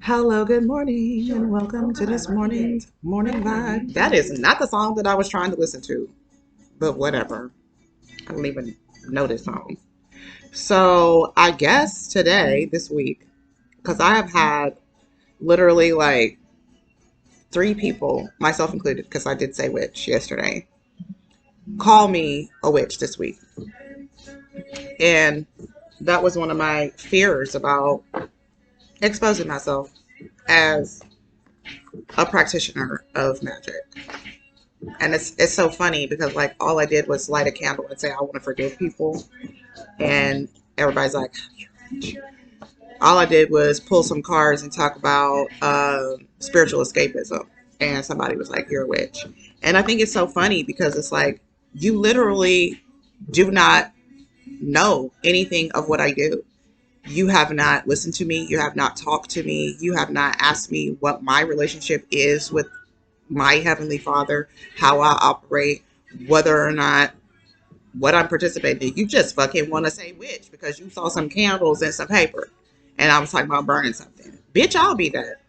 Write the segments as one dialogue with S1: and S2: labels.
S1: Hello, good morning, and welcome to this morning's morning vibe. That is not the song that I was trying to listen to, but whatever. I don't even know this song. So I guess today, this week, because I have had literally like three people, myself included, because I did say witch yesterday, call me a witch this week. And that was one of my fears about exposing myself as a practitioner of magic. And it's so funny because like all I did was light a candle and say I want to forgive people, and everybody's like, all I did was pull some cards and talk about spiritual escapism, and somebody was like, "You're a witch," and I think it's so funny because it's like you literally do not know anything of what I do. You have not listened to me. You have not talked to me. You have not asked me what my relationship is with my Heavenly Father, how I operate, whether or not what I'm participating in. You just fucking want to say witch because you saw some candles and some paper. And I was talking about burning something. Bitch, I'll be that.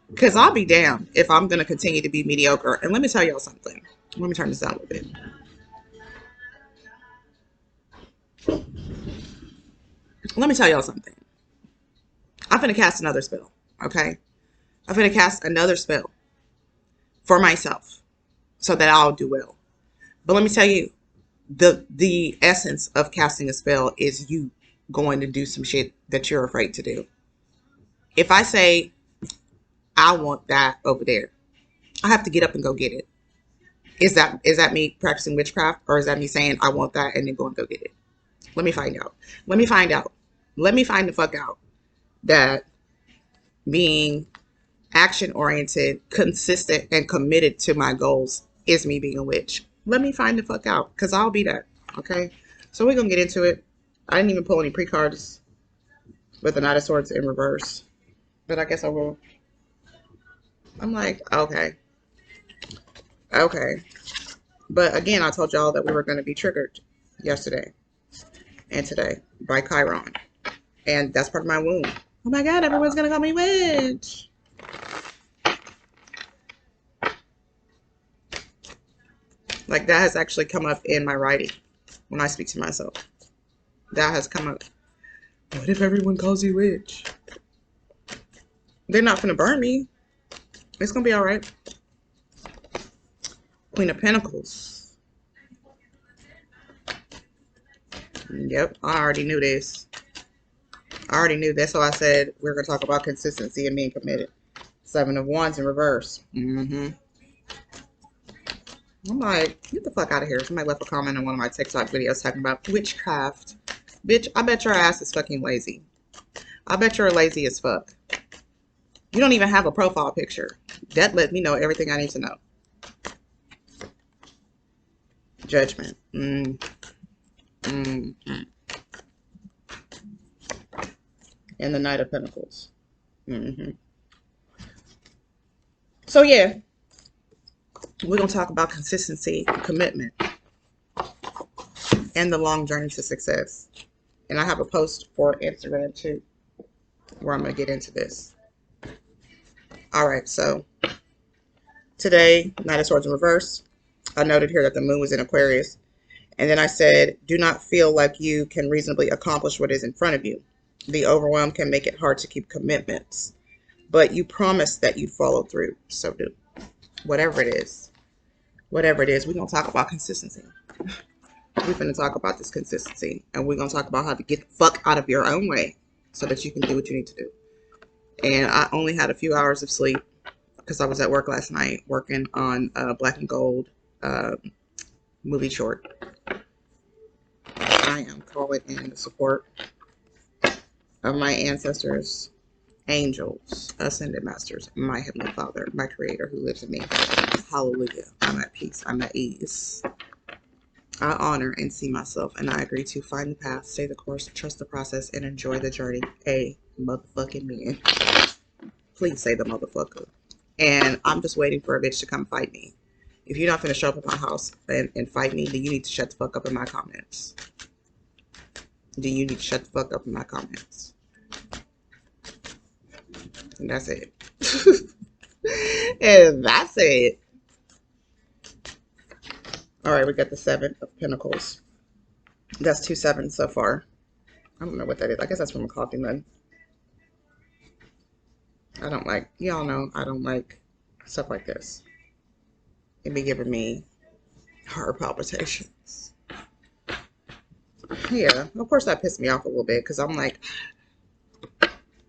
S1: Because I'll be damned if I'm going to continue to be mediocre. And let me tell y'all something. Let me turn this down a little bit. Let me tell y'all something. I'm going to cast another spell. Okay? I'm going to cast another spell for myself so that I'll do well. But let me tell you, the essence of casting a spell is you going to do some shit that you're afraid to do. If I say I want that over there, I have to get up and go get it. Is that me practicing witchcraft, or is that me saying I want that and then go and go get it? Let me find out. Let me find out. Let me find the fuck out that being action oriented, consistent, and committed to my goals is me being a witch. Let me find the fuck out, because I'll be that. Okay? So we're going to get into it. I didn't even pull any pre cards with the Knight of Swords in reverse, but I guess I will. I'm like, okay. Okay. But again, I told y'all that we were going to be triggered yesterday and today by Chiron. And that's part of my wound. Oh my God, everyone's going to call me witch. Like that has actually come up in my writing when I speak to myself. That has come up. What if everyone calls you witch? They're not going to burn me. It's going to be all right. Queen of Pentacles. Yep, I already knew this. I already knew this, so I said we are going to talk about consistency and being committed. Seven of Wands in reverse. I'm like, get the fuck out of here. Somebody left a comment on one of my TikTok videos talking about witchcraft. Bitch, I bet your ass is fucking lazy. I bet you're lazy as fuck. You don't even have a profile picture. That let me know everything I need to know. Judgment. And the Knight of Pentacles. So yeah, we're going to talk about consistency, commitment, and the long journey to success. And I have a post for Instagram too, where I'm going to get into this. All right, so today, Knight of Swords in reverse. I noted here that the moon was in Aquarius. And then I said, do not feel like you can reasonably accomplish what is in front of you. The overwhelm can make it hard to keep commitments. But you promised that you'd follow through. So do. Whatever it is. Whatever it is, we're going to talk about consistency. We're going to talk about this consistency. And we're going to talk about how to get the fuck out of your own way so that you can do what you need to do. And I only had a few hours of sleep because I was at work last night working on Black and Gold movie short. I am calling in the support of my ancestors, angels, ascended masters, my Heavenly Father, my Creator who lives in me. Hallelujah. I'm at peace. I'm at ease. I honor and see myself, and I agree to find the path, stay the course, trust the process, and enjoy the journey. A motherfucking man. Please say the motherfucker. And I'm just waiting for a bitch to come fight me. If you're not going to show up at my house and fight me, then you need to shut the fuck up in my comments. Do you need to shut the fuck up in my comments? And that's it. And that's it. All right, we got the Seven of Pentacles. That's 2 sevens so far. I don't know what that is. I guess that's from a coffee mug. I don't like, y'all know, I don't like stuff like this. It be giving me heart palpitations. Yeah, of course that pissed me off a little bit because I'm like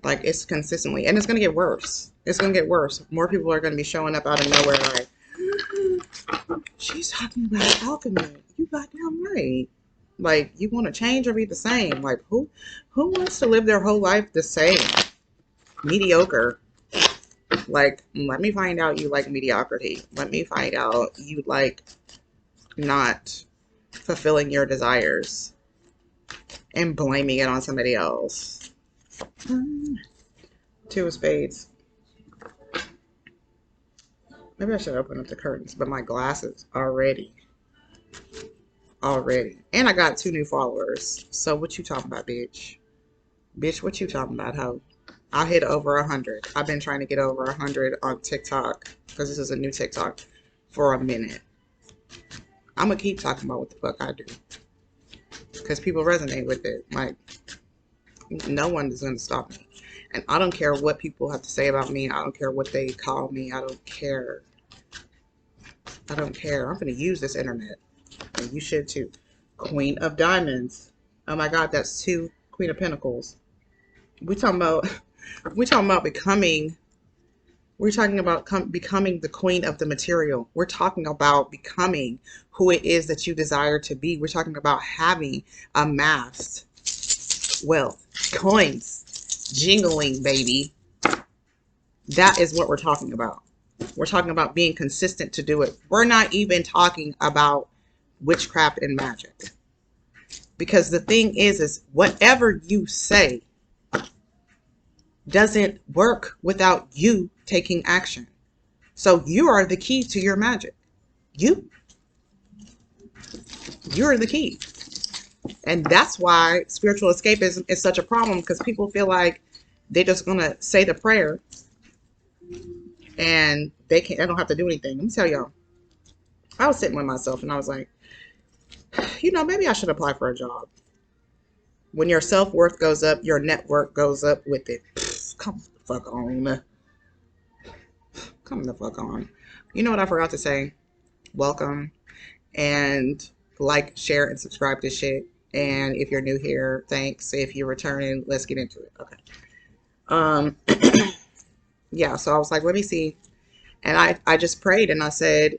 S1: it's consistently, and it's going to get worse. It's going to get worse. More people are going to be showing up out of nowhere like, she's talking about alchemy. You goddamn right. Like, you want to change or be the same? Like, who wants to live their whole life the same? Mediocre. Like, let me find out you like mediocrity. Let me find out you like not fulfilling your desires and blaming it on somebody else. Two of Spades. Maybe I should open up the curtains, but my glasses already. And I got 2 new followers. So what you talking about, bitch? Bitch, what you talking about, hoe? I hit over 100. I've been trying to get over 100 on TikTok because this is a new TikTok for a minute. I'm going to keep talking about what the fuck I do because people resonate with it. Like, no one is going to stop me. And I don't care what people have to say about me. I don't care what they call me. I don't care. I don't care. I'm going to use this internet. And you should too. Queen of Diamonds. Oh my God, that's 2 Queen of Pentacles. We're talking about becoming. We're talking about becoming the queen of the material. We're talking about becoming who it is that you desire to be. We're talking about having amassed wealth, coins, jingling, baby. That is what we're talking about. We're talking about being consistent to do it. We're not even talking about witchcraft and magic. Because the thing is whatever you say doesn't work without you taking action. So you are the key to your magic. You're the key. And that's why spiritual escapism is such a problem, because people feel like they're just going to say the prayer and they don't have to do anything. Let me tell y'all, I was sitting with myself and I was like, maybe I should apply for a job. When your self-worth goes up, your network goes up with it. Come the fuck on. Come the fuck on. You know what I forgot to say? Welcome. And like, share, and subscribe to shit. And if you're new here, thanks. If you're returning, let's get into it. Okay. Yeah, so I was like, let me see. And I just prayed and I said,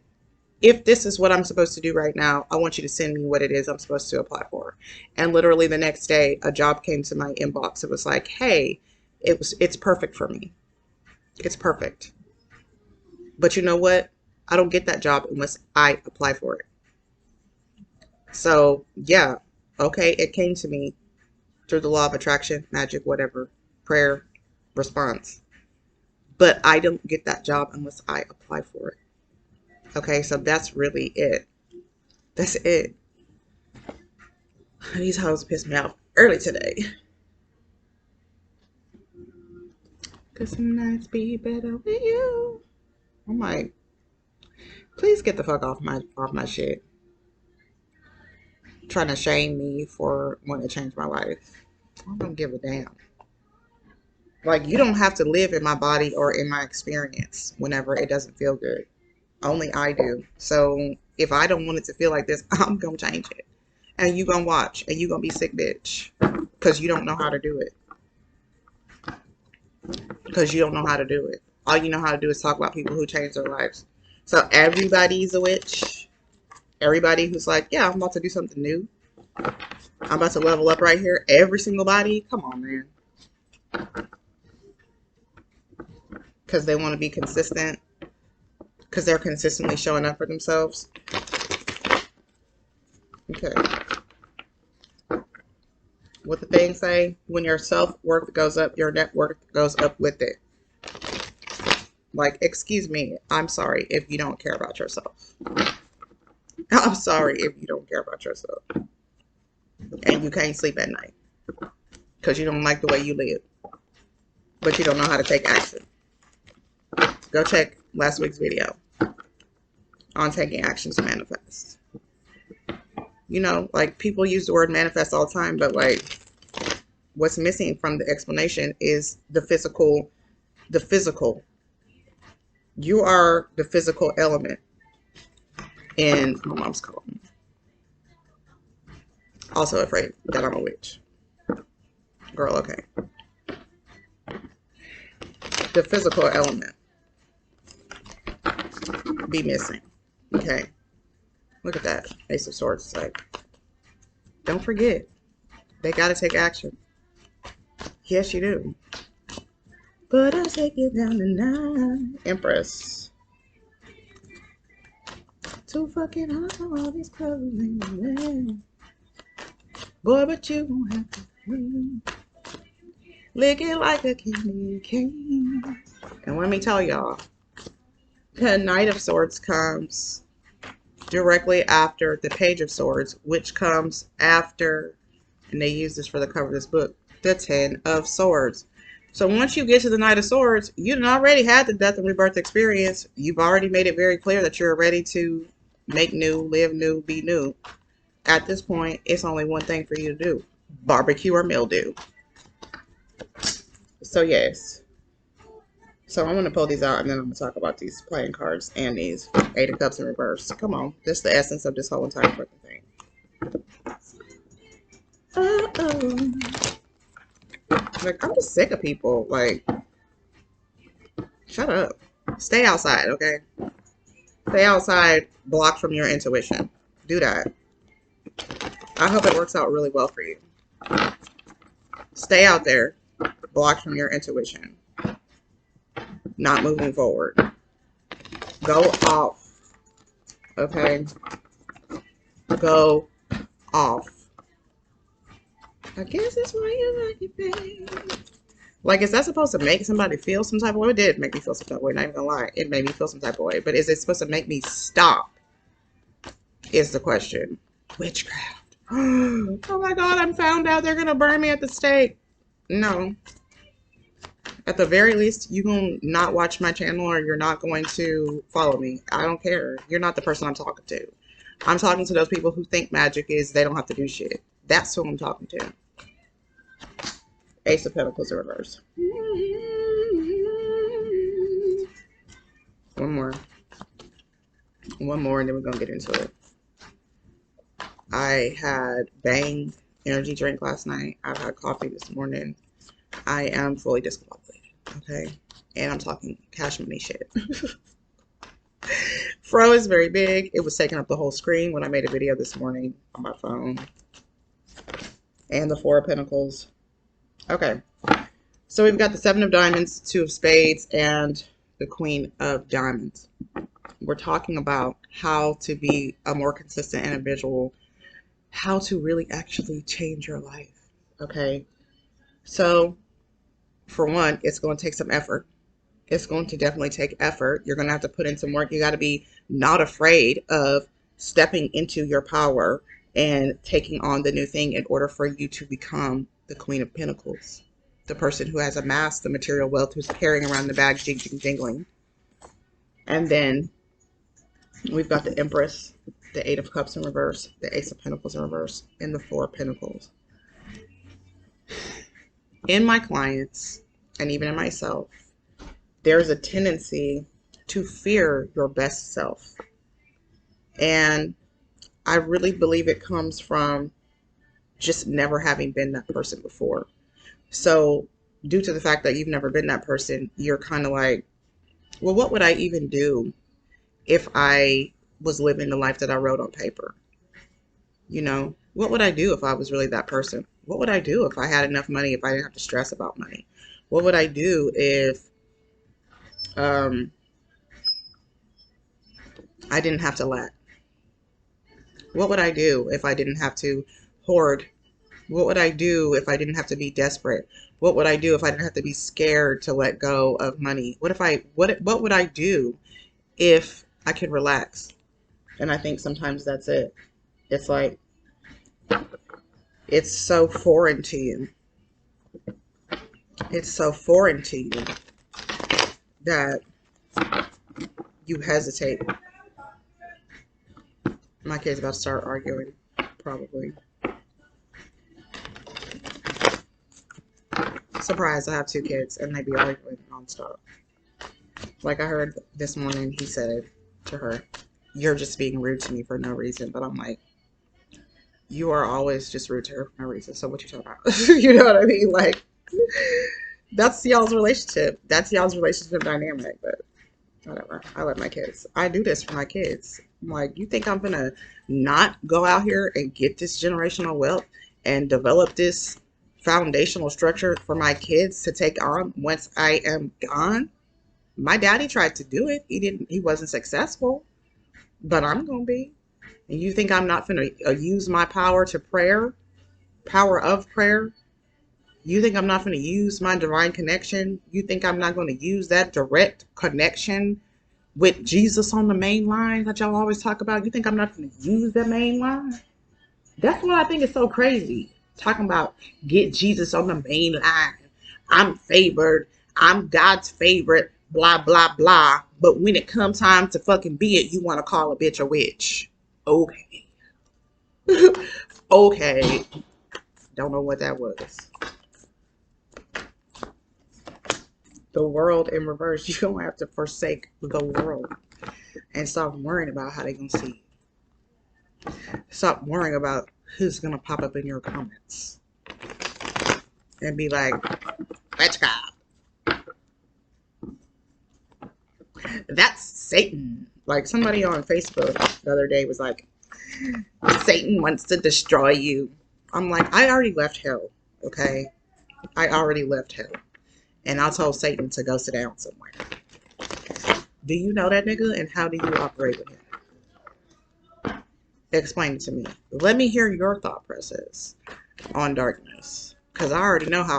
S1: if this is what I'm supposed to do right now, I want you to send me what it is I'm supposed to apply for. And literally the next day, a job came to my inbox. It was like, hey, it's perfect for me. It's perfect. But you know what? I don't get that job unless I apply for it. So yeah, okay, it came to me through the law of attraction, magic, whatever, prayer, response. But I don't get that job unless I apply for it. Okay, so that's really it. That's it. These hoes pissed me off early today. Cause some nights be better with you. I'm like, please get the fuck off my shit. Trying to shame me for wanting to change my life. I don't give a damn. Like, you don't have to live in my body or in my experience whenever it doesn't feel good. Only I do. So if I don't want it to feel like this, I'm gonna change it. And you gonna watch and you gonna be sick, bitch. Because you don't know how to do it. Because you don't know how to do it. All you know how to do is talk about people who change their lives. So everybody's a witch. Everybody who's like, yeah, I'm about to do something new. I'm about to level up right here. Every single body. Come on, man. Because they want to be consistent. Because they're consistently showing up for themselves. Okay. What the thing say? When your self-worth goes up, your net worth goes up with it. Like, excuse me, I'm sorry if you don't care about yourself. I'm sorry if you don't care about yourself. And you can't sleep at night. Because you don't like the way you live. but you don't know how to take action. Go check last week's video on taking action to manifest. You know, like, people use the word manifest all the time, but like, what's missing from the explanation is the physical. The physical. You are the physical element. And my mom's calling me. Also afraid that I'm a witch. Girl, okay. The physical element be missing. Okay. Look at that. Ace of Swords. It's like, don't forget, they got to take action. Yes, you do. But I'll take it down tonight. Empress. Too fucking hot for all these clothes. Boy, but you won't have to wait. Lick it like a candy cane. And let me tell y'all, the Knight of Swords comes directly after the Page of Swords, which comes after, and they use this for the cover of this book, the Ten of Swords. So once you get to the Knight of Swords, you already had the death and rebirth experience. You've already made it very clear that you're ready to make new, live new, be new. At this point, it's only one thing for you to do: barbecue or mildew. So yes. So I'm going to pull these out, and then I'm going to talk about these playing cards and these Eight of Cups in reverse. Come on. That's the essence of this whole entire fucking thing. Uh-oh. Like, I'm just sick of people. Like, shut up. Stay outside, okay? Stay outside, blocked from your intuition. Do that. I hope it works out really well for you. Stay out there, blocked from your intuition. Not moving forward. Go off. Okay? Go off. I guess that's why you like it, babe. Like, is that supposed to make somebody feel some type of way? It did make me feel some type of way, not even gonna lie. It made me feel some type of way. But is it supposed to make me stop? Is the question. Witchcraft. Oh my God, I'm found out they're gonna burn me at the stake. No. At the very least, you're going to not watch my channel, or you're not going to follow me. I don't care. You're not the person I'm talking to. I'm talking to those people who think magic is they don't have to do shit. That's who I'm talking to. Ace of Pentacles in reverse. One more. One more, and then we're going to get into it. I had Bang energy drink last night. I've had coffee this morning. I am fully discombobulated, okay? And I'm talking cash money shit. Fro is very big. It was taking up the whole screen when I made a video this morning on my phone. And the Four of Pentacles. Okay. So we've got the Seven of Diamonds, Two of Spades, and the Queen of Diamonds. We're talking about how to be a more consistent individual, how to really actually change your life, okay? So, for one, it's going to take some effort. It's going to definitely take effort. You're going to have to put in some work. You got to be not afraid of stepping into your power and taking on the new thing in order for you to become the Queen of Pentacles. The person who has amassed the material wealth, who's carrying around the bag, jingling. And then we've got the Empress, the Eight of Cups in reverse, the Ace of Pentacles in reverse, and the Four of Pentacles. In my clients, and even in myself, there's a tendency to fear your best self. And I really believe it comes from just never having been that person before. So due to the fact that you've never been that person, you're kind of like, well, what would I even do if I was living the life that I wrote on paper? You know, what would I do if I was really that person? What would I do if I had enough money, if I didn't have to stress about money? What would I do if I didn't have to lack? What would I do if I didn't have to hoard? What would I do if I didn't have to be desperate? What would I do if I didn't have to be scared to let go of money? What would I do if I could relax? And I think sometimes that's it. It's like, it's so foreign to you. It's so foreign to you that you hesitate. My kid's about to start arguing, probably. Surprise, I have 2 kids and they be arguing nonstop. Like I heard this morning, he said to her, "You're just being rude to me for no reason." But I'm like, you are always just rude to her for no reason. So what you talking about? You know what I mean? Like, that's y'all's relationship. That's y'all's relationship dynamic. But whatever. I love my kids. I do this for my kids. I'm like, you think I'm gonna not go out here and get this generational wealth and develop this foundational structure for my kids to take on once I am gone? My daddy tried to do it. He wasn't successful, but I'm gonna be. And you think I'm not gonna use my power of prayer? You think I'm not gonna use my divine connection? You think I'm not gonna use that direct connection with Jesus on the main line that y'all always talk about? You think I'm not going to use that main line? That's what I think is so crazy. Talking about get Jesus on the main line. I'm favored. I'm God's favorite. Blah, blah, blah. But when it comes time to fucking be it, you want to call a bitch a witch. Okay. Okay. Don't know what that was. The world in reverse. You don't have to forsake the world and stop worrying about how they're going to see you. Stop worrying about who's going to pop up in your comments and be like, "Let's go. That's Satan." Like somebody on Facebook the other day was like, "Satan wants to destroy you." I'm like, I already left hell, okay? I already left hell. And I told Satan to go sit down somewhere. Do you know that nigga, and how do you operate with him? Explain it to me. Let me hear your thought process on darkness, because I already know how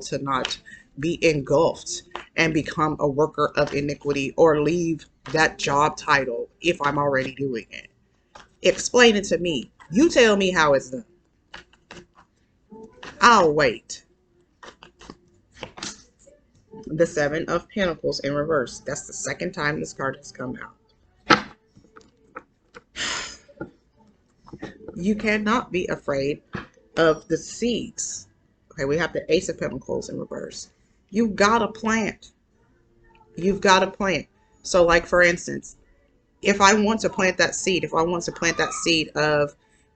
S1: to not be engulfed and become a worker of iniquity or leave that job title if I'm already doing it. Explain it to me. You tell me how it's done. I'll wait. The 7 of Pentacles in reverse. That's the second time this card has come out. You cannot be afraid of the seeds. Okay, we have the Ace of Pentacles in reverse. You've got to plant. You've got to plant. So like, for instance, if I want to plant that seed, of,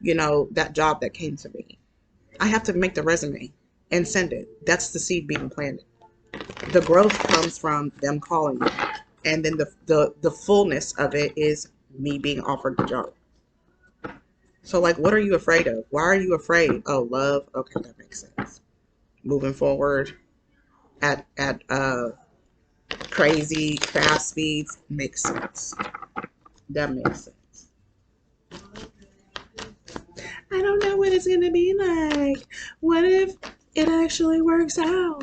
S1: that job that came to me, I have to make the resume and send it. That's the seed being planted. The growth comes from them calling me. And then the fullness of it is me being offered the job. So like, what are you afraid of? Why are you afraid? Oh, love. Okay, that makes sense. Moving forward at crazy fast speeds makes sense. That makes sense. I don't know what it's gonna be like. What if it actually works out?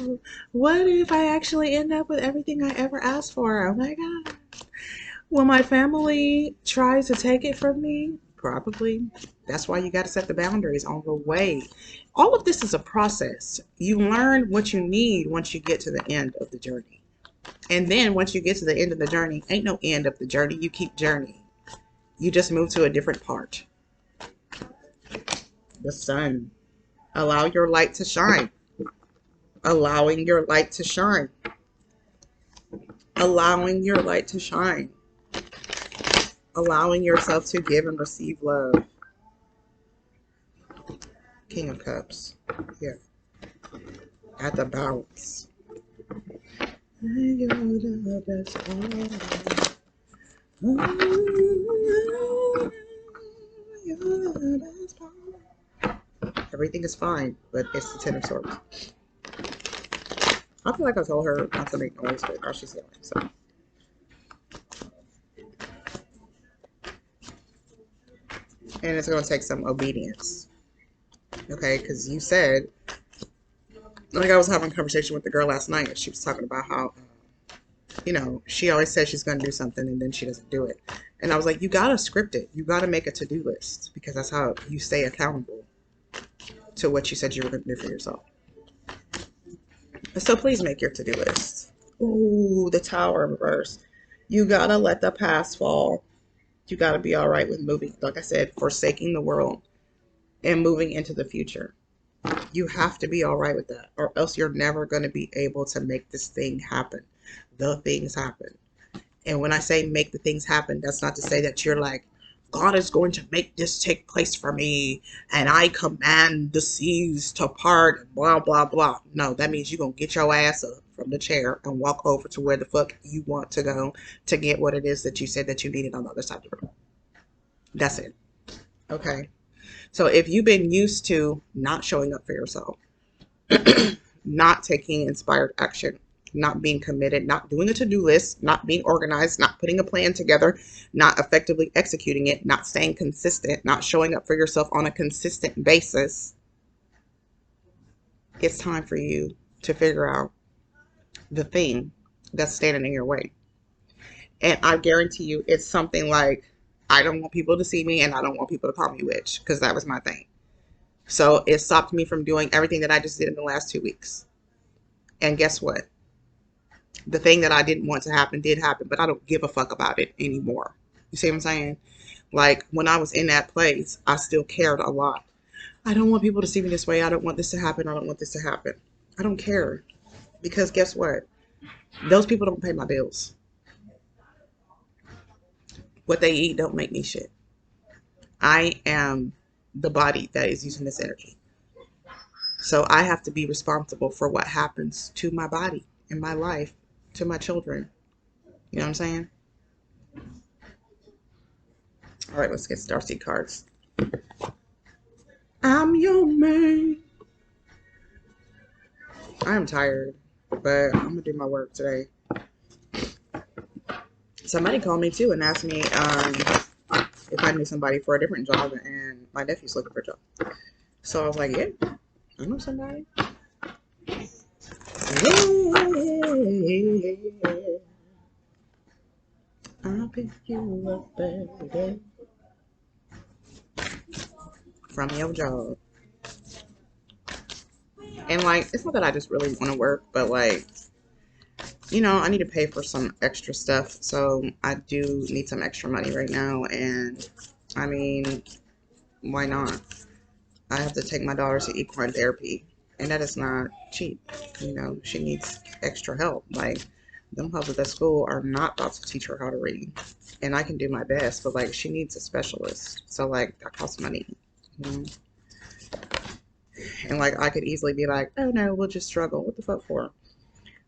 S1: What if I actually end up with everything I ever asked for? Oh my god. Will my family try to take it from me? Probably. That's why you got to set the boundaries on the way. All of this is a process. You learn what you need once you get to the end of the journey. And then once you get to the end of the journey, ain't no end of the journey. You keep journeying. You just move to a different part. The sun. Allow your light to shine. Allowing your light to shine. Allowing your light to shine. Allowing yourself to give and receive love. King of Cups. Yeah. At the balance. You're the best part. You're the best part. Everything is fine, but it's the 10 of Swords. I feel like I told her not to make noise, but now she's yelling, so. And it's going to take some obedience. Okay, because you said, like, I was having a conversation with the girl last night, and she was talking about how, she always says she's going to do something, and then she doesn't do it. And I was like, you got to script it. You got to make a to-do list, because that's how you stay accountable to what you said you were going to do for yourself. So please make your to-do list. Ooh, the Tower in reverse. You gotta let the past fall. You gotta be all right with moving, like I said, forsaking the world and moving into the future. You have to be all right with that, or else you're never going to be able to make this thing happen. The things happen. And when I say make the things happen, that's not to say that you're like, God is going to make this take place for me, and I command the seas to part, and blah, blah, blah. No, that means you're going to get your ass up from the chair and walk over to where the fuck you want to go to get what it is that you said that you needed on the other side of the room. That's it. Okay. So if you've been used to not showing up for yourself, not taking inspired action, not being committed, not doing a to-do list, not being organized, not putting a plan together, not effectively executing it, not staying consistent, not showing up for yourself on a consistent basis, it's time for you to figure out the thing that's standing in your way. And I guarantee you it's something like, I don't want people to see me and I don't want people to call me witch, because that was my thing. So it stopped me from doing everything that I just did in the last 2 weeks. And guess what? The thing that I didn't want to happen did happen, but I don't give a fuck about it anymore. You see what I'm saying? Like when I was in that place, I still cared a lot. I don't want people to see me this way. I don't want this to happen. I don't want this to happen. I don't care. Because guess what? Those people don't pay my bills. What they eat don't make me shit. I am the body that is using this energy. So I have to be responsible for what happens to my body, in my life, to my children. You know what I'm saying? All right, let's get Starseed cards. I'm your man. I'm tired, but I'm gonna do my work today. Somebody called me too and asked me if I knew somebody for a different job, and my nephew's looking for a job. So I was like, yeah, I know somebody. Yeah. I'll pick you up, baby, from your job. And like, it's not that I just really want to work, but like, you know, I need to pay for some extra stuff. So I do need some extra money right now. And I mean, why not? I have to take my daughter to equine therapy, and that is not cheap. You know, she needs extra help. Like, them helpers at school are not about to teach her how to read. And I can do my best, but like, she needs a specialist. So like, that costs money. You know? And like, I could easily be like, oh no, we'll just struggle. What the fuck for?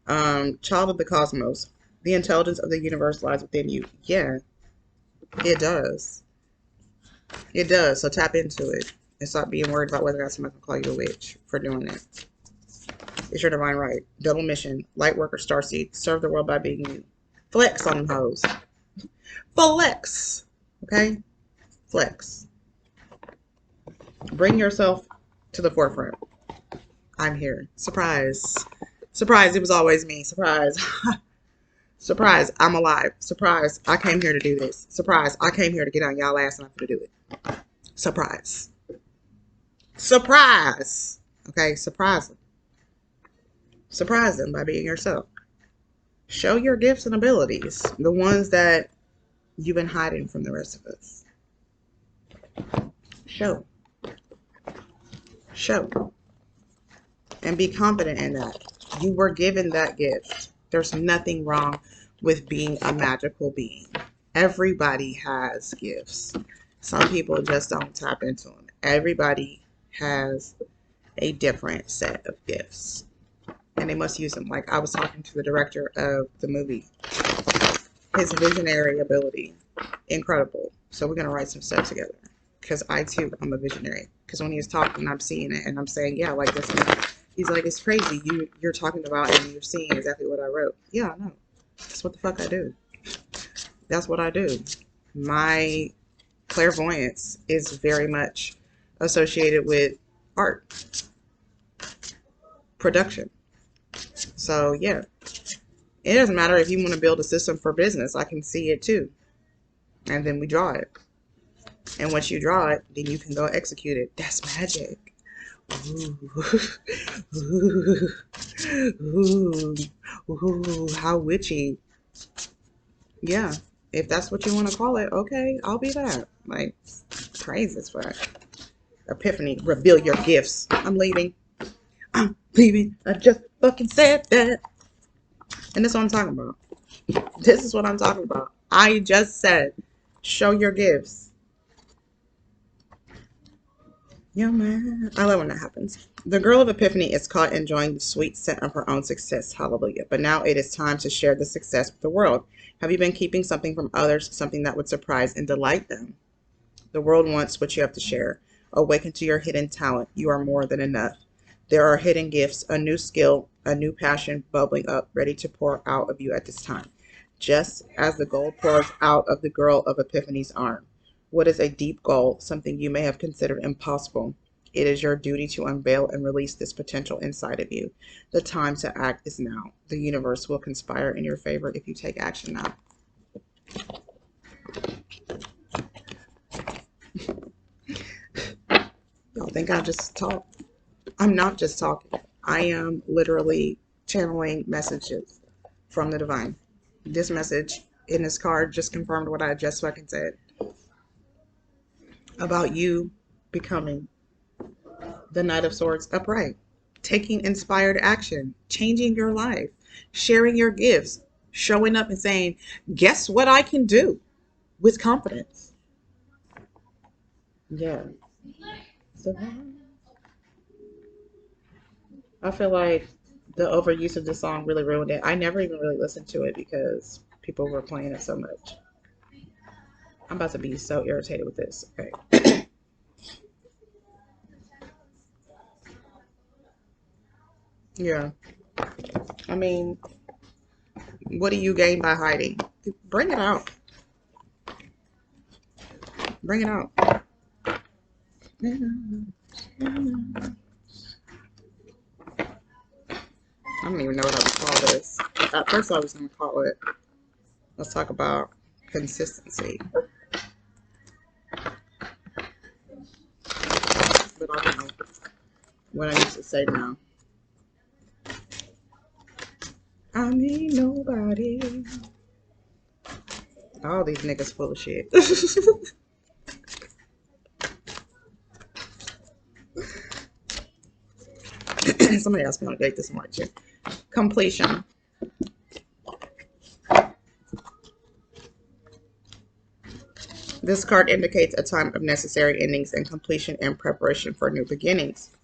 S1: Child of the cosmos. The intelligence of the universe lies within you. Yeah, it does. It does. So tap into it and stop being worried about whether or not somebody's gonna call you a witch for doing it. It's your divine right. Double mission. Light worker, starseed. Serve the world by being you. Flex on them hoes. Flex. Okay? Flex. Bring yourself to the forefront. I'm here. Surprise. Surprise, it was always me. Surprise. Surprise, I'm alive. Surprise, I came here to do this. Surprise, I came here to get on y'all ass and I'm going to do it. Surprise. Surprise. Okay, surprise them. Surprise them by being yourself. Show your gifts and abilities, the ones that you've been hiding from the rest of us. Show. Show. And be confident in that. You were given that gift. There's nothing wrong with being a magical being. Everybody has gifts. Some people just don't tap into them. Everybody has a different set of gifts. And they must use them. Like I was talking to the director of the movie. His visionary ability, incredible. So we're going to write some stuff together. Because I too, I'm a visionary. Because when he was talking, I'm seeing it. And I'm saying, yeah, like this. He's like, it's crazy. You're talking about and you're seeing exactly what I wrote. Yeah, I know. That's what the fuck I do. That's what I do. My clairvoyance is very much associated with art, production. So yeah, it doesn't matter if you want to build a system for business. I can see it too. And then we draw it. And once you draw it, then you can go execute it. That's magic. Ooh. Ooh. Ooh. Ooh. How witchy. Yeah. If that's what you want to call it, okay, I'll be that. Like, praises for it. Epiphany. Reveal your gifts. I'm leaving. I'm leaving. I just fucking said that. And that's what I'm talking about. This is what I'm talking about. I just said, show your gifts. Yeah, man. I love when that happens. The girl of Epiphany is caught enjoying the sweet scent of her own success. Hallelujah. But now it is time to share the success with the world. Have you been keeping something from others, something that would surprise and delight them? The world wants what you have to share. Awaken to your hidden talent. You are more than enough. There are hidden gifts, a new skill, a new passion bubbling up, ready to pour out of you at this time. Just as the gold pours out of the girl of Epiphany's arm. What is a deep goal, something you may have considered impossible? It is your duty to unveil and release this potential inside of you. The time to act is now. The universe will conspire in your favor if you take action now. Y'all think I just talk? I'm not just talking. I am literally channeling messages from the divine. This message in this card just confirmed what I just fucking said about you becoming the Knight of Swords upright, taking inspired action, changing your life, sharing your gifts, showing up and saying, guess what I can do with confidence. Yeah. So I feel like the overuse of this song really ruined it. I never even really listened to it because people were playing it so much. I'm about to be so irritated with this. Okay. Yeah. I mean, what do you gain by hiding? Bring it out. Bring it out. I don't even know what I would call this. At first, I was going to call it, let's talk about consistency. But I don't know what I need to say now. I need nobody. All these niggas full of shit. Somebody else want to date this one too. Completion. This card indicates a time of necessary endings and completion and preparation for new beginnings.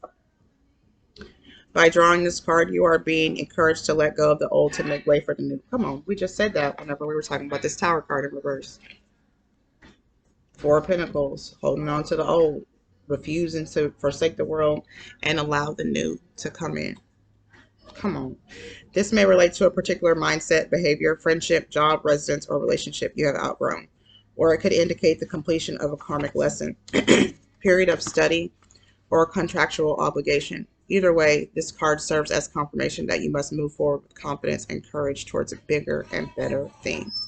S1: By drawing this card, you are being encouraged to let go of the old to make way for the new. Come on, we just said that whenever we were talking about this Tower card in reverse. Four of Pentacles, holding on to the old, refusing to forsake the world and allow the new to come in. Come on. This may relate to a particular mindset, behavior, friendship, job, residence, or relationship you have outgrown. Or it could indicate the completion of a karmic lesson, period of study, or a contractual obligation. Either way, this card serves as confirmation that you must move forward with confidence and courage towards bigger and better things.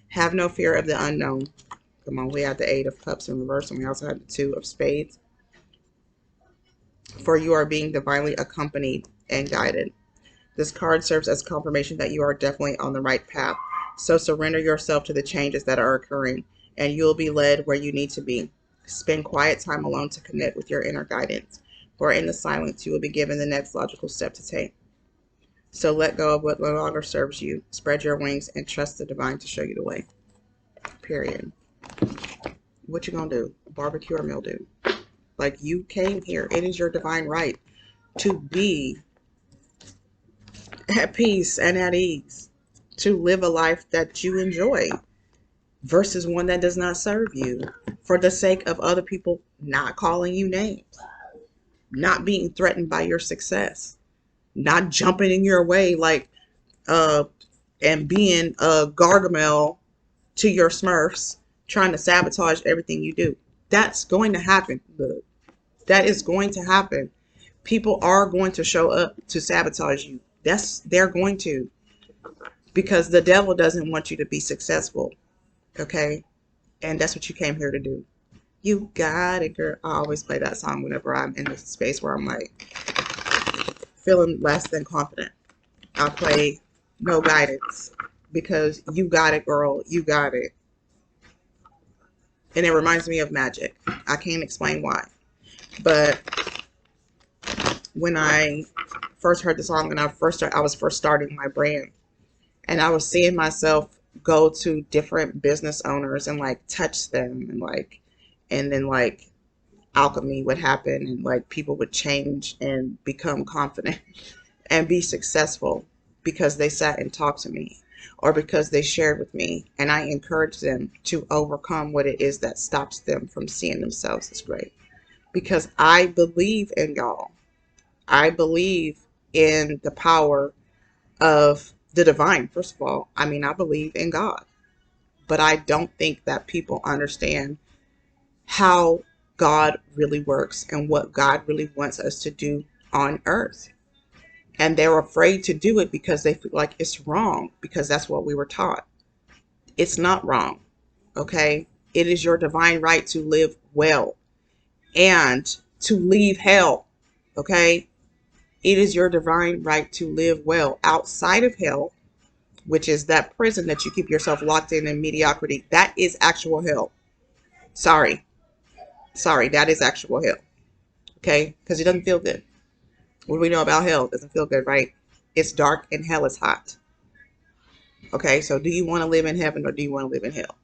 S1: Have no fear of the unknown. Come on, we have the Eight of Cups in reverse, and we also have the Two of Spades. For you are being divinely accompanied and guided. This card serves as confirmation that you are definitely on the right path. So surrender yourself to the changes that are occurring, and you'll be led where you need to be. Spend quiet time alone to connect with your inner guidance, for in the silence you will be given the next logical step to take. So let go of what no longer serves you. Spread your wings and trust the divine to show you the way. Period. What you gonna do? Barbecue or mildew? Like, you came here. It is your divine right to be at peace and at ease, to live a life that you enjoy versus one that does not serve you, for the sake of other people not calling you names, not being threatened by your success, not jumping in your way like and being a Gargamel to your Smurfs, trying to sabotage everything you do. That's going to happen. Look, that is going to happen. People are going to show up to sabotage you. They're going to, because the devil doesn't want you to be successful. Okay? And that's what you came here to do. You got it, girl. I always play that song whenever I'm in a space where I'm like feeling less than confident. I play No Guidance because you got it, girl. You got it. And it reminds me of magic. I can't explain why. But when I first heard the song and I was first starting my brand, and I was seeing myself go to different business owners and like touch them and then like alchemy would happen and like people would change and become confident and be successful because they sat and talked to me or because they shared with me and I encouraged them to overcome what it is that stops them from seeing themselves as great. Because I believe in y'all. I believe in the power of the divine, first of all. I mean, I believe in God, but I don't think that people understand how God really works and what God really wants us to do on earth. And they're afraid to do it because they feel like it's wrong because that's what we were taught. It's not wrong, okay? It is your divine right to live well and to leave hell, okay? It is your divine right to live well outside of hell, which is that prison that you keep yourself locked in mediocrity. That is actual hell. Sorry. Sorry, that is actual hell. Okay? Because it doesn't feel good. What do we know about hell? It doesn't feel good, right? It's dark and hell is hot. Okay, so do you want to live in heaven or do you want to live in hell?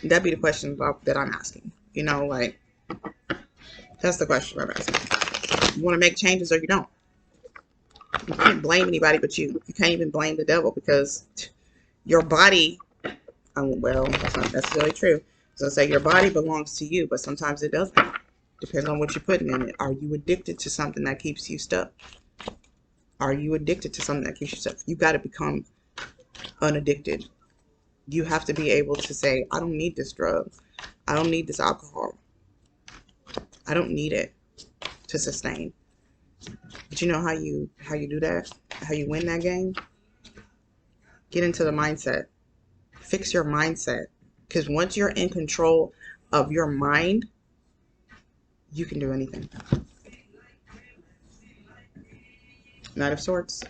S1: That'd be the question that I'm asking. You know, like, that's the question I'm asking. You want to make changes or you don't? You can't blame anybody but you. You can't even blame the devil because your body, well, that's not necessarily true. So I say your body belongs to you, but sometimes it doesn't. Depends on what you're putting in it. Are you addicted to something that keeps you stuck? Are you addicted to something that keeps you stuck? You got to become unaddicted. You have to be able to say, I don't need this drug. I don't need this alcohol. I don't need it to sustain. But you know how you do that? How you win that game? Get into the mindset. Fix your mindset. Because once you're in control of your mind, you can do anything. Knight of Swords.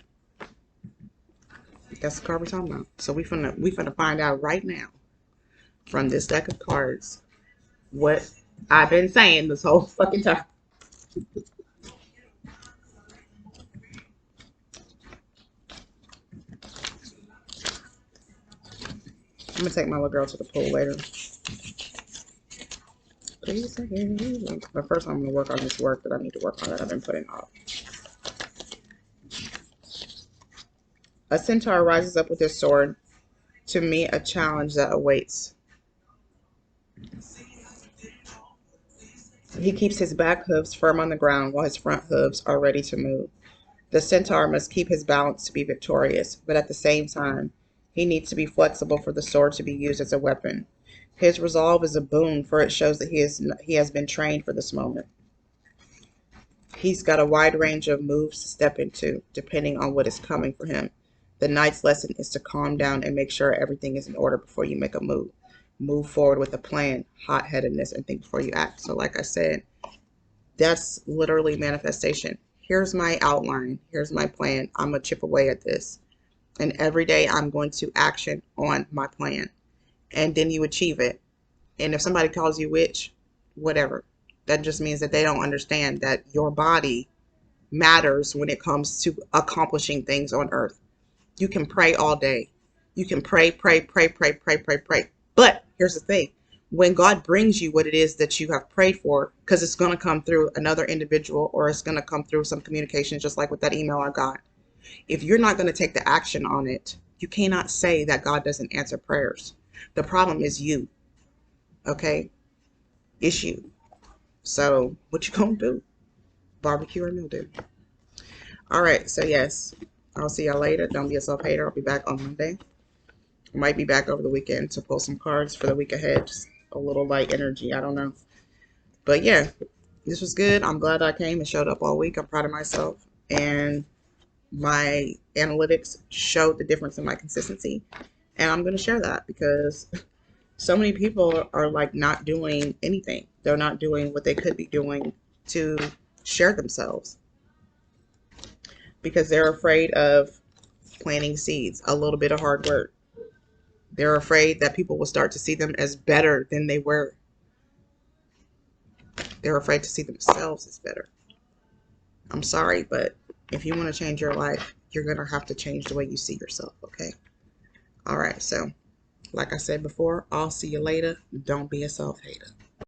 S1: That's the card we're talking about. So we finna find out right now from this deck of cards what I've been saying this whole fucking time. I'm gonna take my little girl to the pool later. Please, but first I'm gonna work on this work that I need to work on that I've been putting off. A centaur rises up with his sword to meet a challenge that awaits. He keeps his back hooves firm on the ground while his front hooves are ready to move. The centaur must keep his balance to be victorious, but at the same time, he needs to be flexible for the sword to be used as a weapon. His resolve is a boon, for it shows that he has been trained for this moment. He's got a wide range of moves to step into, depending on what is coming for him. The knight's lesson is to calm down and make sure everything is in order before you make a move. Move forward with a plan, hot-headedness, and think before you act. So like I said, that's literally manifestation. Here's my outline. Here's my plan. I'm going to chip away at this. And every day I'm going to action on my plan. And then you achieve it. And if somebody calls you witch, whatever. That just means that they don't understand that your body matters when it comes to accomplishing things on earth. You can pray all day. You can pray, pray, pray, pray, pray, pray, pray. But here's the thing. When God brings you what it is that you have prayed for, because it's going to come through another individual or it's going to come through some communication, just like with that email I got. If you're not going to take the action on it, you cannot say that God doesn't answer prayers. The problem is you. Okay? It's you. So what you gonna do? Barbecue or mildew? All right. So yes, I'll see y'all later. Don't be a self-hater. I'll be back on Monday. I might be back over the weekend to pull some cards for the week ahead. Just a little light energy. I don't know. But yeah, this was good. I'm glad I came and showed up all week. I'm proud of myself. And my analytics showed the difference in my consistency. And I'm going to share that because So many people are like not doing anything. They're not doing what they could be doing to share themselves because they're afraid of planting seeds, a little bit of hard work. They're afraid that people will start to see them as better than they were. They're afraid to see themselves as better. I'm sorry, but if you want to change your life, you're going to have to change the way you see yourself, okay? All right, so like I said before, I'll see you later. Don't be a self-hater.